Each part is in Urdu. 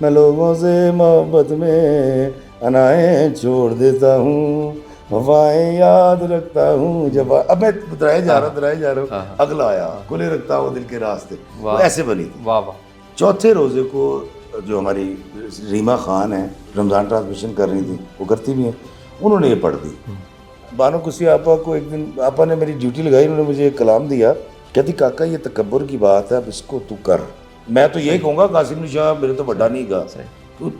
میں لوگوں سے محبت میں انائیں چھوڑ دیتا ہوں، وفائیں یاد رکھتا ہوں جب اب میں درایا جا رہا ہوں اگلا آیا کھلے رکھتا ہوں دل کے راستے، وہ ایسے بنی تھی۔ واہ واہ، چوتھے روزے کو جو ہماری ریما خان ہیں رمضان ٹرانسمیشن کر رہی تھی، وہ کرتی بھی ہیں، انہوں نے یہ پڑھ دی۔ بانو کسی آپا کو ایک دن آپا نے میری ڈیوٹی لگائی، انہوں نے مجھے ایک کلام دیا، کہتی کاکا یہ تکبر کی بات ہے، اب اس کو تو کر۔ میں تو یہی کہوں گا قاسم علی شاہ میرے تو بڑا نہیں گا،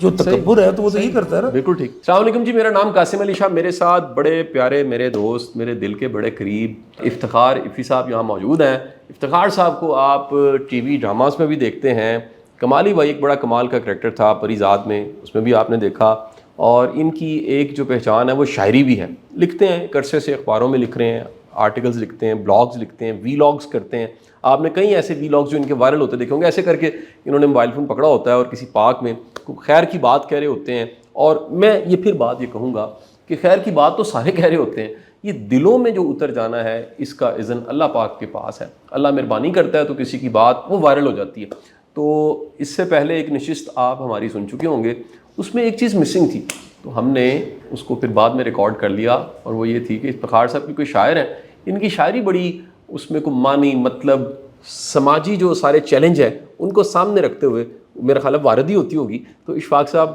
جو تکبر ہے تو وہ تو یہی کرتا ہے نا۔ بالکل ٹھیک۔ السلام علیکم جی، میرا نام قاسم علی شاہ، میرے ساتھ بڑے پیارے میرے دوست، میرے دل کے بڑے قریب افتخار افی صاحب یہاں موجود ہیں۔ افتخار صاحب کو آپ ٹی وی ڈراماز میں بھی دیکھتے ہیں، کمالی بھائی ایک بڑا کمال کا کریکٹر تھا پری ذات میں، اس میں بھی آپ نے دیکھا، اور ان کی ایک جو پہچان ہے وہ شاعری بھی ہے، لکھتے ہیں ایک عرصے سے، اخباروں میں لکھ رہے ہیں، آرٹیکلز لکھتے ہیں، بلاگز لکھتے ہیں، وی لاگز کرتے ہیں۔ آپ نے کئی ایسے وی لاگز جو ان کے وائرل ہوتے دیکھے ہوں گے، ایسے کر کے انہوں نے موبائل فون پکڑا ہوتا ہے اور کسی پارک میں خیر کی بات کہہ رہے ہوتے ہیں، اور میں یہ پھر بات یہ کہوں گا کہ خیر کی بات تو سارے کہہ رہے ہوتے ہیں، یہ دلوں میں جو اتر جانا ہے اس کا اذن اللہ پاک کے پاس ہے، اللہ مہربانی کرتا ہے تو کسی کی بات وہ وائرل ہو جاتی ہے۔ تو اس سے پہلے ایک نشست آپ ہماری سن چکے ہوں گے، اس میں ایک چیز مسنگ تھی، تو ہم نے اس کو پھر بعد میں ریکارڈ کر لیا، اور وہ یہ تھی کہ افتخار صاحب کی کوئی شاعر ہیں، ان کی شاعری بڑی اس میں کوئی معنی مطلب سماجی جو سارے چیلنج ہیں ان کو سامنے رکھتے ہوئے میرا خیال ہے واردی ہوتی ہوگی۔ تو اشفاق صاحب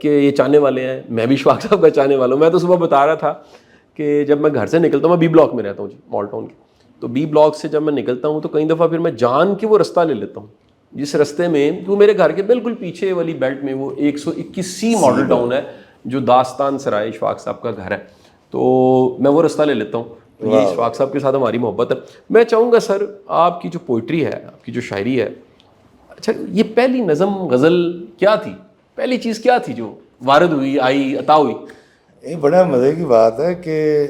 کے یہ چاہنے والے ہیں، میں بھی اشفاق صاحب کا چاہنے والا ہوں۔ میں تو صبح بتا رہا تھا کہ جب میں گھر سے نکلتا ہوں، میں بی بلاک میں رہتا ہوں جی، مال ٹاؤن کے، تو بی بلاک سے جب میں نکلتا ہوں تو کئی دفعہ پھر میں جان کے وہ رستہ لے لیتا ہوں جس رستے میں وہ میرے گھر کے بالکل پیچھے والی بیلٹ میں وہ 121 ماڈل ٹاؤن ہے جو داستان سرائے اشفاق صاحب کا گھر ہے، تو میں وہ رستہ لے لیتا ہوں۔ تو یہ اشفاق صاحب کے ساتھ ہماری محبت ہے۔ میں چاہوں گا سر آپ کی جو پوئٹری ہے، آپ کی جو شاعری ہے، اچھا یہ پہلی نظم غزل کیا تھی؟ پہلی چیز کیا تھی جو وارد ہوئی، آئی، عطا ہوئی؟ یہ بڑا مزے کی بات ہے کہ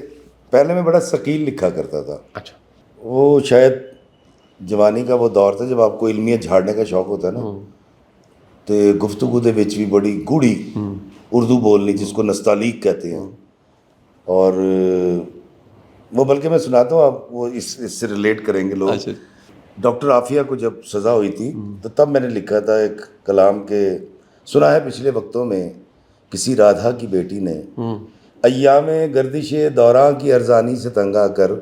پہلے میں بڑا ثقیل لکھا کرتا تھا۔ اچھا، وہ شاید جوانی کا وہ دور تھا جب آپ کو علمیت جھاڑنے کا شوق ہوتا ہے نا، تو گفتگو دے وچ بھی بڑی گوڑی اردو بولنی جس کو نستعلیق کہتے ہیں، اور وہ بلکہ میں سناتا ہوں، آپ وہ اس سے ریلیٹ کریں گے لوگ۔ اچھا، ڈاکٹر عافیہ کو جب سزا ہوئی تھی تو تب میں نے لکھا تھا ایک کلام کہ سنا ہے پچھلے وقتوں میں کسی رادھا کی بیٹی نے ایام گردش دوراں کی ارزانی سے تنگ آ کر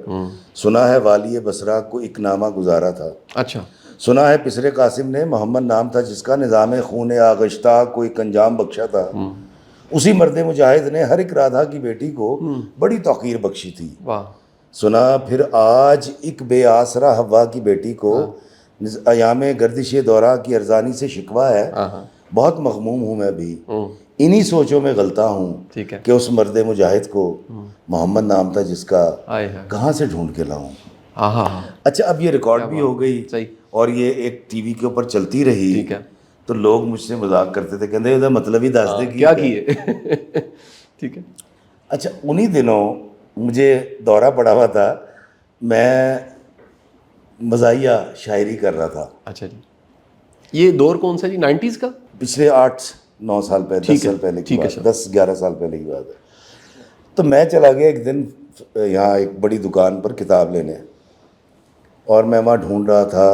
سنا ہے والی بصرہ کو ایک نامہ گزارا تھا۔ اچھا، سنا ہے پسر قاسم نے محمد نام تھا جس کا نظام خون آغشتہ کو ایک انجام بخشا تھا، اسی مرد مجاہد نے ہر ایک رادھا کی بیٹی کو بڑی توقیر بخشی تھی۔ واہ، سنا پھر آج ایک بے آسرا حوا کی بیٹی کو ایام گردش دوراں کی ارزانی سے شکوہ ہے، بہت مغموم ہوں میں بھی، انہی سوچوں میں غلطاں ہوں ٹھیک ہے، کہ اس مرد مجاہد کو محمد نام تھا جس کا آئے ہے، کہاں سے ڈھونڈ کے لاؤں۔ ہاں ہاں ہاں، اچھا اب یہ ریکارڈ بھی ہو گئی صحیح، اور یہ ایک ٹی وی کے اوپر چلتی رہی، ٹھیک ہے، تو لوگ مجھ سے مذاق کرتے تھے، کہتے ہیں مطلب ہی دس دے کیا کیے؟ ٹھیک ہے، اچھا انہی دنوں مجھے دورہ پڑا ہوا تھا، میں مزاحیہ شاعری کر رہا تھا۔ اچھا جی، یہ دور کون سا جی؟ 90s کا؟ پچھلے 8-9 سال پہلے، 10 سال پہلے کی بات، 10-11 سال پہلے کی بات ہے۔ تو میں چلا گیا ایک دن یہاں ایک بڑی دکان پر کتاب لینے، اور میں وہاں ڈھونڈ رہا تھا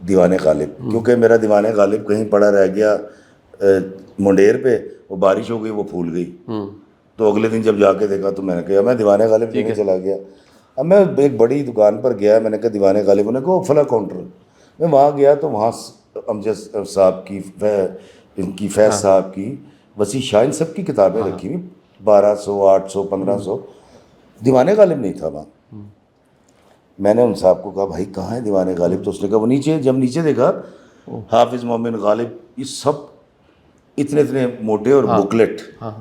دیوان غالب، کیونکہ میرا دیوان غالب کہیں پڑا رہ گیا منڈیر پہ، وہ بارش ہو گئی، وہ پھول گئی، تو اگلے دن جب جا کے دیکھا تو میں نے کہا میں دیوان غالب لینے چلا گیا۔ اب میں ایک بڑی دکان پر گیا، میں نے کہا دیوان غالب، انہوں نے کہا فلاں کاؤنٹر، میں وہاں گیا تو وہاں امجد صاحب کی، ان کی فیض صاحب کی، وسیع شاہ، ان سب کی کتابیں رکھی ہوئی، 1200 800 1500، دیوان غالب نہیں تھا وہاں۔ میں نے ان صاحب کو کہا بھائی کہاں ہے دیوان غالب؟ تو اس نے کہا وہ نیچے۔ جب نیچے دیکھا حافظ مومن غالب، یہ سب اتنے اتنے موٹے اور بکلیٹ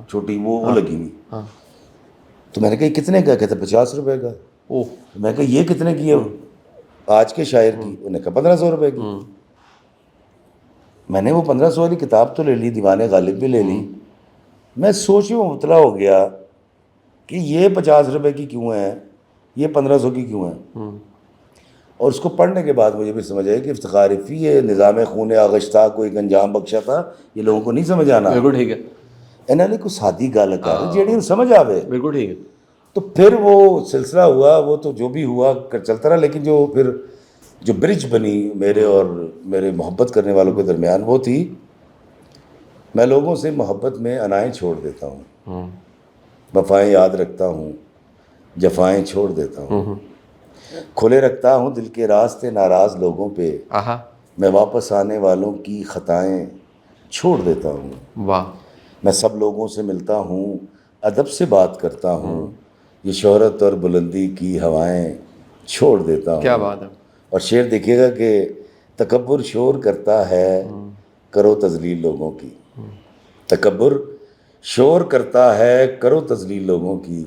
چھوٹی وہ لگی ہوئی۔ تو میں نے کہا یہ کتنے کا؟ کہتے 50 روپے کا۔ میں کہا یہ کتنے کی ہے آج کے شاعر کی؟ انہوں نے کہا 1500 روپے کی۔ میں نے وہ 1500 والی کتاب تو لے لی، دیوان غالب بھی لے لی۔ میں سوچ میں مبتلا ہو گیا کہ یہ 50 روپے کی کیوں ہے، یہ 1500 کی کیوں ہے؟ اور اس کو پڑھنے کے بعد مجھے بھی سمجھ آیا کہ افتخار افی یہ نظام خون آغشتہ کو ایک انجام بخشا تھا، یہ لوگوں کو نہیں سمجھ آنا۔ بالکل ٹھیک ہے، انہوں نے کوئی سادی گل کر جیڑی سمجھ آوے۔ بالکل ٹھیک ہے۔ تو پھر وہ سلسلہ ہوا، وہ تو جو بھی ہوا چلتا رہا، لیکن جو پھر جو برج بنی میرے اور میرے محبت کرنے والوں کے درمیان وہ تھی میں لوگوں سے محبت میں انائیں چھوڑ دیتا ہوں، وفائیں یاد رکھتا ہوں، جفائیں چھوڑ دیتا ہوں، کھلے رکھتا ہوں دل کے راستے ناراض لوگوں پہ، میں واپس آنے والوں کی خطائیں چھوڑ دیتا ہوں، واہ، میں سب لوگوں سے ملتا ہوں، ادب سے بات کرتا ہوں، یہ شہرت اور بلندی کی ہوائیں چھوڑ دیتا ہوں۔ کیا بات ہے۔ اور شعر دیکھیے گا کہ تکبر شور کرتا ہے کرو تذلیل لوگوں کی، تکبر شور کرتا ہے کرو تذلیل لوگوں کی،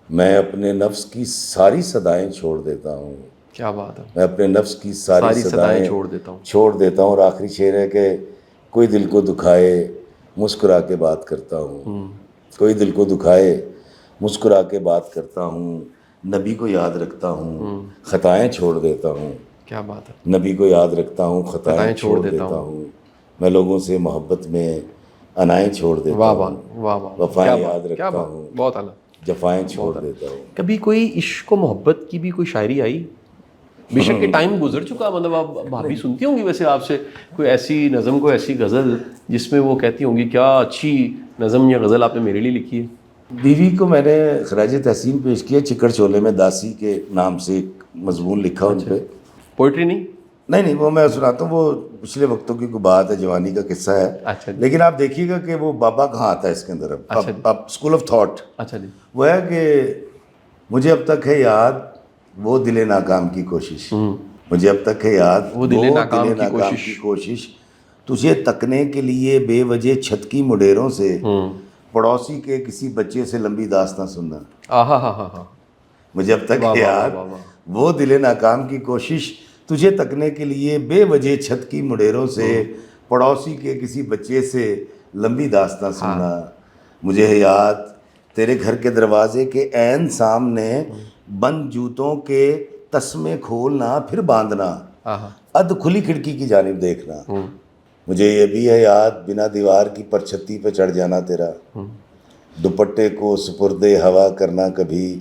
میں اپنے نفس کی ساری صدائیں چھوڑ دیتا ہوں، کیا بات ہے، میں اپنے نفس کی ساری صدائیں چھوڑ دیتا ہوں، چھوڑ دیتا ہوں۔ اور آخری شعر ہے کہ کوئی دل کو دکھائے مسکرا کے بات کرتا ہوں، کوئی دل کو دکھائے مسکرا کے بات کرتا ہوں، نبی کو یاد رکھتا ہوں، خطائیں چھوڑ دیتا ہوں، کیا بات ہے، نبی کو یاد رکھتا ہوں، خطائیں چھوڑ دیتا ہوں، میں لوگوں سے محبت میں انائیں چھوڑ دیتا واہ ہوں، واہ واہ، وفائیں یاد رکھتا ہوں، بہت اعلیٰ، جفائیں چھوڑ دیتا ہوں۔ کبھی کوئی عشق و محبت کی بھی کوئی شاعری آئی؟ بے شک یہ ٹائم گزر چکا، مطلب آپ بھابھی سنتی ہوں گی ویسے آپ سے کوئی ایسی نظم، کوئی ایسی غزل جس میں وہ کہتی ہوں گی کیا اچھی نظم یا غزل آپ نے میرے لیے لکھی ہے؟ بیوی کو میں نے خراج تحسین پیش کیا، چکر چولے میں داسی کے نام سے ایک مضمون لکھا ان پہ۔ پوئٹری نہیں؟ نہیں وہ میں سناتا ہوں، وہ پچھلے وقتوں کی کوئی بات ہے، جوانی کا قصہ ہے۔ اچھا جی، لیکن آپ دیکھیے گا کہ وہ بابا کہاں آتا ہے اس کے اندر، اب اسکول آف تھاٹ اچھا جی، وہ ہے کہ مجھے اب تک ہے یاد وہ دل ناکام کی کوشش، مجھے اب تک ہے یاد وہ دل ناکام کی کوشش، تجھے تکنے کے لیے بے وجہ چھت کی مڈیروں سے، پڑوسی کے کسی بچے سے لمبی داستاں سننا۔ مجھے اب تک ہے یاد وہ دل ناکام کی کوشش، تجھے تکنے کے لیے بے وجہ چھت کی مڈیروں سے، پڑوسی کے کسی بچے سے لمبی داستاں سننا۔ مجھے ہے یاد تیرے گھر کے دروازے کے عین سامنے بند جوتوں کے تسمے کھولنا پھر باندھنا، اد کھلی کھڑکی کی جانب دیکھنا۔ مجھے یہ بھی ہے یاد بنا دیوار کی پرچھتی پہ چڑھ جانا تیرا، دوپٹے کو سپرد ہوا کرنا کبھی،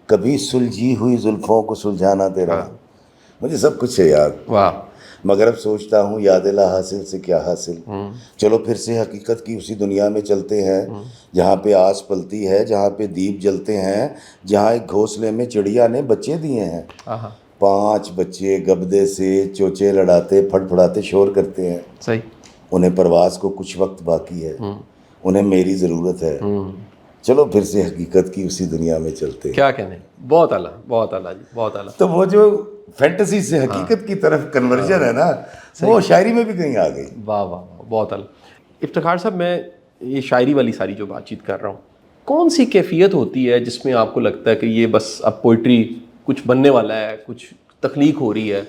کبھی سلجھی ہوئی زلفوں کو سلجھانا تیرا۔ مجھے سب کچھ ہے یاد، مگر اب سوچتا ہوں یاد لا حاصل سے کیا حاصل، چلو پھر سے حقیقت کی اسی دنیا میں چلتے ہیں جہاں پہ آس پلتی ہے، جہاں پہ دیپ جلتے ہیں، جہاں ایک گھونسلے میں چڑیا نے بچے دیے ہیں، 5 بچے گبدے سے چوچے لڑاتے پھڑ پھڑاتے شور کرتے ہیں، صحیح، انہیں پرواز کو کچھ وقت باقی ہے، انہیں میری ضرورت ہے، چلو پھر سے حقیقت کی اسی دنیا میں چلتے ہیں۔ کیا کہنے، بہت اعلیٰ، بہت اعلیٰ جی، بہت اعلیٰ۔ تو وہ جو فینٹیسی سے حقیقت کی طرف کنورژن ہے نا، وہ شاعری میں بھی کہیں آ گئی۔ واہ واہ واہ، بہت اعلیٰ۔ افتخار صاحب، میں یہ شاعری والی ساری جو بات چیت کر رہا ہوں، کون سی کیفیت ہوتی ہے جس میں آپ کو لگتا ہے کہ یہ بس اب پوئٹری کچھ بننے والا ہے، کچھ تخلیق ہو رہی ہے؟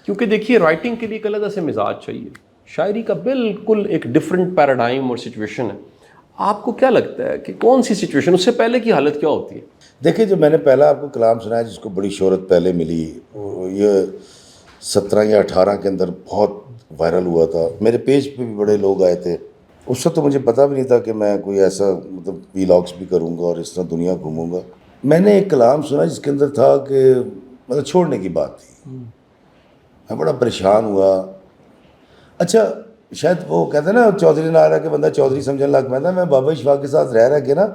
کیونکہ دیکھیے رائٹنگ کے لیے ایک علیحدہ سے مزاج چاہیے، شاعری کا بالکل ایک ڈفرینٹ پیراڈائم اور سچویشن ہے۔ آپ کو کیا لگتا ہے کہ کون سی سچویشن، اس سے پہلے کی حالت کیا ہوتی ہے؟ دیکھیں، جو میں نے پہلا آپ کو کلام سنایا جس کو بڑی شہرت پہلے ملی، یہ 17 یا 18 کے اندر بہت وائرل ہوا تھا، میرے پیج پہ بھی بڑے لوگ آئے تھے۔ اس وقت تو مجھے پتہ بھی نہیں تھا کہ میں کوئی ایسا مطلب ویلاگس بھی کروں گا اور اس طرح دنیا گھوموں گا۔ میں نے ایک کلام سنا جس کے اندر تھا کہ مطلب چھوڑنے کی بات تھی، میں بڑا پریشان ہوا۔ اچھا، شاید وہ کہتے ہیں نا چودھری نہ رہا کہ بندہ چودھری سمجھنے لگ پاتا، میں بابا اشفاق کے ساتھ رہ کے نا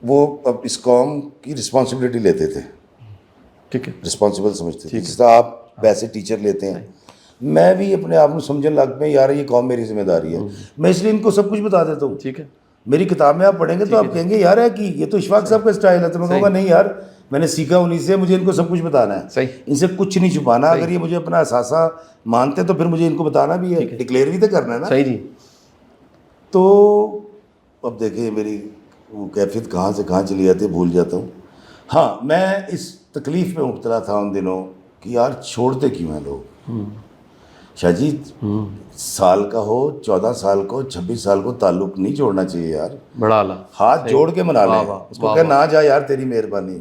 وہ اب اس قوم کی رسپانسبلٹی لیتے تھے، ٹھیک ہے، رسپانسبل سمجھتے تھے، جس طرح آپ ویسے ٹیچر لیتے ہیں، میں بھی اپنے آپ کو سمجھنے لگ پہ یار یہ قوم میری ذمہ داری ہے، میں اس لیے ان کو سب کچھ بتا دیتا ہوں۔ ٹھیک ہے، میری کتاب میں آپ پڑھیں گے تو آپ کہیں گے یار ہے کہ یہ تو اشفاق صاحب کا اسٹائل ہے، تو میں کہوں گا نہیں یار، میں نے سیکھا انہیں سے، مجھے ان کو سب کچھ بتانا ہے، صحیح، ان سے کچھ نہیں چھپانا۔ اگر یہ مجھے اپنا احساسہ مانتے تو پھر مجھے ان کو بتانا بھی ہے، ڈکلیئر بھی تو کرنا ہے نا۔ صحیح جی۔ تو اب دیکھیں میری وہ کیفیت کہاں سے کہاں چلی جاتی ہے، بھول جاتا ہوں۔ ہاں، میں اس تکلیف میں مبتلا تھا ان دنوں کہ یار چھوڑتے کیوں ہیں لوگ۔ شاہ جی، سال کا ہو، 14 سال کو، 26 سال کو تعلق نہیں جوڑنا چاہیے یار، بڑا اعلیٰ، ہاتھ جوڑ کے منا لیں، اس کو کہ نہ جا یار تیری مہربانی،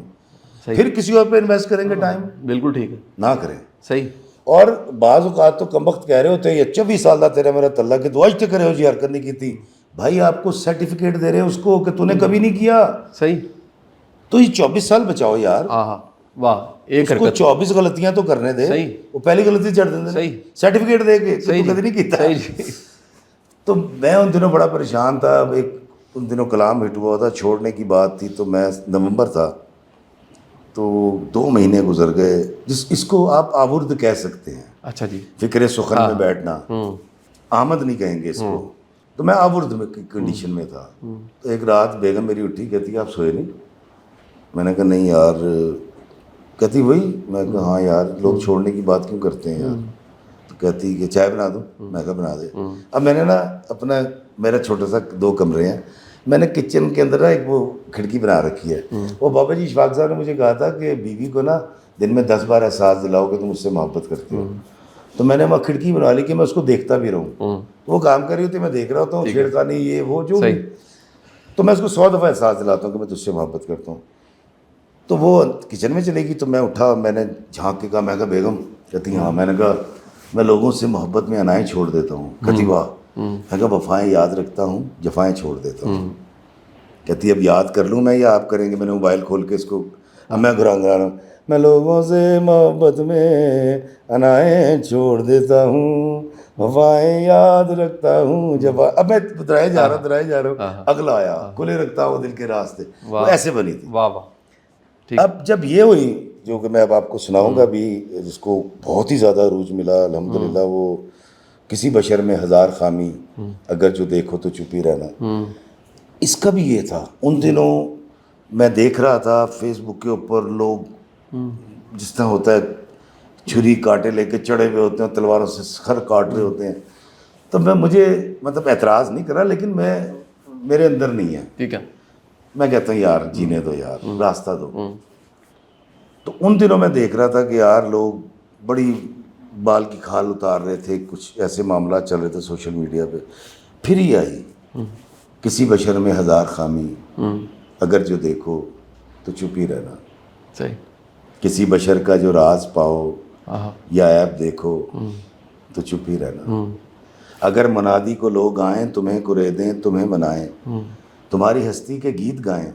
پھر کسی اور پہ انویسٹ کریں گے ٹائم، بالکل ٹھیک ہے، نہ کریں۔ صحیح۔ اور بعض اوقات تو کم وقت کہہ رہے ہوتے ہیں یہ 24 سال دا تیرا میرا تعلق کہ تو آج تک کرے ہو جی حرکت نہیں کی تھی، بھائی آپ کو سرٹیفکیٹ دے رہے ہیں اس کو کہ تو نے کبھی نہیں کیا، صحیح، تو یہ 24 سال بچاؤ یار، واہ، ایک اس کو 24 غلطیاں تو کرنے دے، صحیح، وہ پہلی غلطی چڑھ دیں، صحیح، سرٹیفکیٹ دے کے تو کبھی نہیں کیتا۔ تو میں ان دنوں بڑا پریشان تھا. ایک ان دنوں کلام ہٹ ہوا تھا, چھوڑنے کی بات تھی, تو میں نومبر تھا, تو 2 مہینے گزر گئے. اس کو آپ آورد کہہ سکتے ہیں. اچھا جی. فکر سخن میں بیٹھنا, آمد نہیں کہیں گے اس کو. تو میں آورد کی کنڈیشن میں تھا. تو ایک رات بیگم میری اٹھی, کہتی آپ سوئے نہیں؟ میں نے کہا نہیں یار. کہتی وہی. میں کہا ہاں یار, لوگ چھوڑنے کی بات کیوں کرتے ہیں یار؟ تو کہتی کہ چائے بنا دوں. میں کہا بنا دے. اب میں نے نا اپنا, میرا چھوٹا سا 2 کمرے ہیں, میں نے کچن کے اندر نا ایک وہ کھڑکی بنا رکھی ہے. وہ بابا جی اشفاق صاحب نے مجھے کہا تھا کہ بیوی کو نا دن میں 10 بار احساس دلاؤ کہ تم اس سے محبت کرتے ہو. تو میں نے وہاں کھڑکی بنا لی کہ میں اس کو دیکھتا بھی رہوں. وہ کام کر رہی ہوتی, میں دیکھ رہا ہوتا ہوں, چھیڑخانی یہ وہ جو بھی. تو میں اس کو 100 دفعہ احساس دلاتا ہوں کہ میں تجھ سے محبت کرتا ہوں. تو وہ کچن میں چلے گی, تو میں اٹھا, میں نے جھانک کے کہا, میں کہا بیگم. کہتی ہاں. میں نے کہا میں لوگوں سے محبت میں انائیں چھوڑ دیتا ہوں. کہتی واہ. میں کہا وفائیں یاد رکھتا ہوں, جفائیں چھوڑ دیتا ہوں. کہتی اب یاد کر لوں میں یا آپ کریں گے؟ میں نے موبائل کھول کے اس کو, اب میں گنگنا رہا ہوں, میں لوگوں سے محبت میں انائیں چھوڑ دیتا ہوں, وفائیں یاد رکھتا ہوں, جفا. اب میں دہرائے جا رہا ہوں. اگلا آیا, کھلے رکھتا ہوں دل کے راستے. وہ ایسے بنی تھی. واہ واہ. اب جب یہ ہوئی, جو کہ میں اب آپ کو سناؤں گا ابھی, جس کو بہت ہی زیادہ عروج ملا الحمدللہ, وہ کسی بشر میں 1000 خامی, اگر جو دیکھو تو چپ ہی رہنا. اس کا بھی یہ تھا. ان دنوں میں دیکھ رہا تھا فیس بک کے اوپر لوگ جس طرح ہوتا ہے چھری کانٹے لے کے چڑھے ہوئے ہوتے ہیں, تلواروں سے سر کاٹ رہے ہوتے ہیں. تو مجھے مطلب اعتراض نہیں کرا, لیکن میرے اندر نہیں ہے. ٹھیک ہے. میں کہتا ہوں یار جینے دو یار, راستہ دو. تو ان دنوں میں دیکھ رہا تھا کہ یار لوگ بڑی بال کی کھال اتار رہے تھے, کچھ ایسے معاملات چل رہے تھے سوشل میڈیا پہ. پھر ہی آئی کسی بشر میں 1000 خامی, اگر جو دیکھو تو چپ ہی رہنا. صحیح. کسی بشر کا جو راز پاؤ یا عیب دیکھو تو چپ ہی رہنا. اگر منادی کو لوگ آئیں, تمہیں کریدیں, تمہیں منائیں, تمہاری ہستی کے گیت گائیں,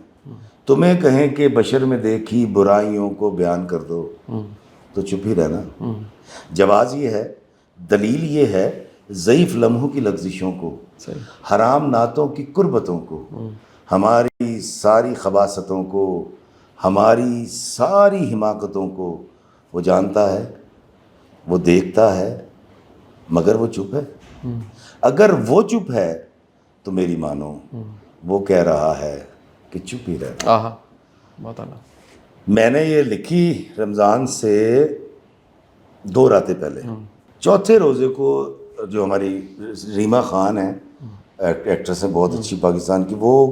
تمہیں کہیں کہ بشر میں دیکھی برائیوں کو بیان کر دو تو چپ ہی رہنا. جواز یہ ہے, دلیل یہ ہے, ضعیف لمحوں کی لغزشوں کو, حرام نعتوں کی قربتوں کو, ہماری ساری خباثتوں کو, ہماری ساری حماقتوں کو وہ جانتا ہے, وہ دیکھتا ہے, مگر وہ چپ ہے. اگر وہ چپ ہے تو میری مانو وہ کہہ رہا ہے کہ چپ ہی رہنا. بہت اعلیٰ. میں نے یہ لکھی رمضان سے 2 راتیں پہلے. چوتھے روزے کو جو ہماری ریما خان ہیں, ایکٹریس ہیں بہت اچھی پاکستان کی, وہ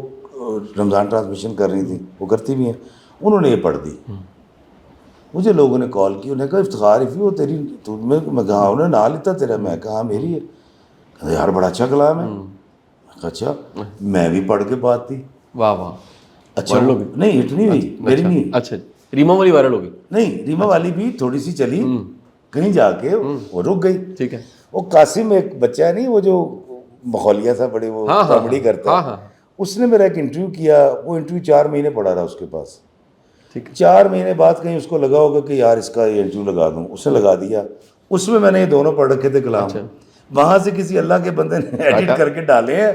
رمضان ٹرانسمیشن کر رہی تھی, وہ کرتی بھی ہیں, انہوں نے یہ پڑھ دی. مجھے لوگوں نے کال کی, انہوں نے کہا افتخار افی وہ تیری, میں کہا انہوں نے نہ لیتا تیرا. میں کہا میری ہے. کہا یار بڑا اچھا کلام ہے. اچھا, میں بھی پڑھ کے بات تھی. واہ واہ. اچھا نہیں ہٹ نہیں ہوئی میری نہیں. اچھا ریما والی وائرل ہوگی؟ نہیں, ریما والی بھی تھوڑی سی چلی, کہیں جا کے وہ رک گئی. ٹھیک ہے. وہ قاسم ایک بچہ ہے نہیں, وہ جو مخولیہ تھا بڑے, وہ کامیڈی کرتا ہے, اس نے میرا ایک انٹرویو کیا. وہ انٹرویو 4 مہینے پڑا رہا اس کے پاس. 4 مہینے بعد کہیں اس کو لگا ہوگا کہ یار اس کا یہ انٹرویو لگا دوں, اس نے لگا دیا. اس میں نے یہ دونوں پڑھ رکھے تھے کلام, وہاں سے کسی اللہ کے بندے نے ایڈٹ کر کے ڈالے ہیں,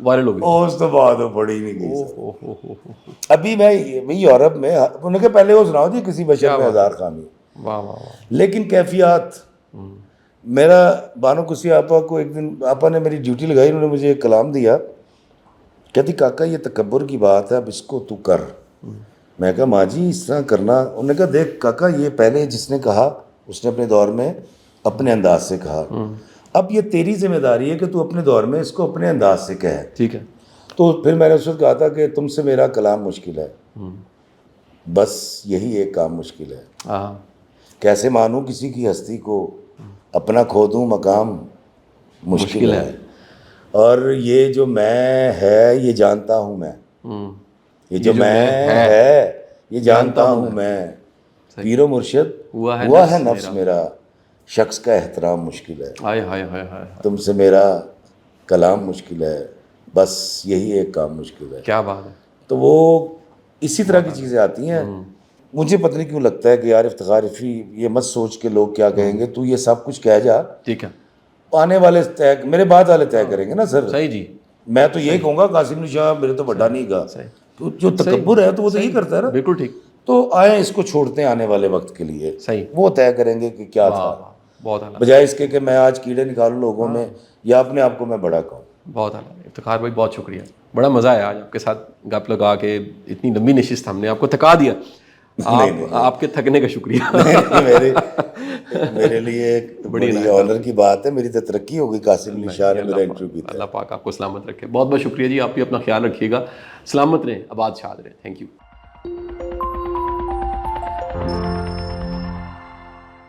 وائرل ہو گئی. اور اس تو بعد وہ پڑھی نہیں گئی. ابھی میں یورپ میں, انہوں نے پہلے وہ سناؤ جی کسی بشر میں 1000 خامی. لیکن کیفیات, میرا بانو کسی آپا کو ایک دن آپا نے میری ڈیوٹی لگائی, انہوں نے مجھے ایک کلام دیا, کہتی کاکا یہ تکبر کی بات ہے, اب اس کو تو کر. میں کہا ماں جی اس طرح کرنا. انہوں نے کہا دیکھ کاکا, یہ پہلے جس نے کہا اس نے اپنے دور میں اپنے انداز سے کہا, اب یہ تیری ذمہ داری ہے کہ تو اپنے دور میں اس کو اپنے انداز سے کہے. ٹھیک ہے. تو پھر میں نے اس وقت کہا تھا کہ تم سے میرا کلام مشکل ہے, بس یہی ایک کام مشکل ہے. کیسے مانوں کسی کی ہستی کو, اپنا کھو دوں مقام مشکل ہے. اور یہ جو میں ہے یہ جانتا ہوں میں, یہ جو میں ہے یہ جانتا ہوں میں, پیر و مرشد ہوا ہے نفس میرا, شخص کا احترام مشکل ہے. تم سے میرا کلام مشکل ہے, بس یہی ایک کام مشکل ہے. کیا بات ہے. تو وہ اسی طرح کی چیزیں آتی ہیں. مجھے پتہ نہیں کیوں لگتا ہے کہ یار افتخار افی یہ مت سوچ کے لوگ کیا کہیں گے, تو یہ سب کچھ کہہ جا. ٹھیک ہے. آنے والے طے میرے بعد والے طے کریں گے نا سر. صحیح جی. میں تو یہ کہوں گا قاسم علی شاہ میرے تو بڑا نہیں گا, تو جو تکبر ہے تو وہ تو یہی کرتا ہے نا. بالکل ٹھیک. تو آئیں اس کو چھوڑتے ہیں آنے والے وقت کے لیے, صحیح, وہ طے کریں گے کہ کیا تھا, بہت اعلیٰ, بجائے اس کے کہ میں آج کیڑے نکالوں لوگوں میں یا اپنے آپ کو میں بڑا کہوں. بہت اعلیٰ. افتخار بھائی بہت شکریہ, بڑا مزہ آیا آج آپ کے ساتھ گپ لگا کے. اتنی لمبی نشست ہم نے آپ کو تھکا دیا, آپ کے تھکنے کا شکریہ. میرے لیے ایک بڑی آنر کی بات ہے, میری تو ترقی ہوگی قاسم علی شاہ نے میرا انٹرویو کیا. اللہ پاک آپ کو سلامت رکھے. بہت بہت شکریہ جی, آپ بھی اپنا خیال رکھیے گا, سلامت رہیں, آباد شاد رہیں. Thank you.